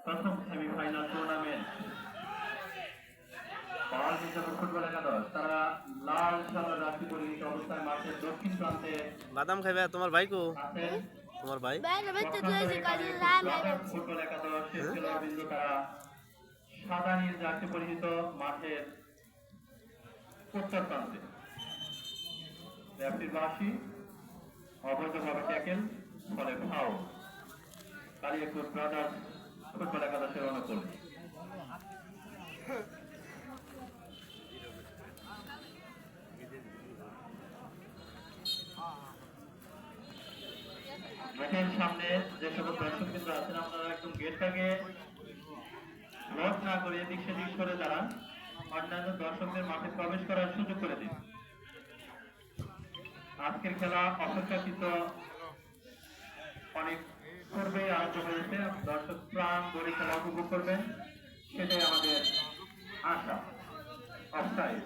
প্রথম semifinal tournament football একাদশ তারা লাল সাদা জার্সি পরিহিত অবস্থায় মাঠের দক্ষিণ প্রান্তে বাদাম খাইবে তোমার ভাই কো আছেন। তোমার ভাই ফুটবল একাদশ শেষ খেলোয়াড়বৃন্দ তারা সাদা নীল জার্সি পরিহিত মাঠের উত্তর প্রান্তে। রেফারির বাঁশি, অবৈধভাবে ট্যাকেল, ফলে ফাউল। কালিয়াকৈর ব্রাদার্স ফুটবল একাদশের অনুকূল। মাঠের সামনে যে সকল দর্শকবৃন্দ আছেন আপনারা একদম গেটটাকে ব্লক না করে এদিক সেদিক সরে দাঁড়ান, অন্যান্য দর্শকদের মাঠে প্রবেশ করার সুযোগ করে দিন। আজকের খেলা অপেক্ষাকৃত অনেক পূর্বেই আরম্ভ হয়েছে, দর্শক প্রাণ ভরে খেলা উপভোগ করবেন, সেটাই আমাদের আশা। অফসাইড।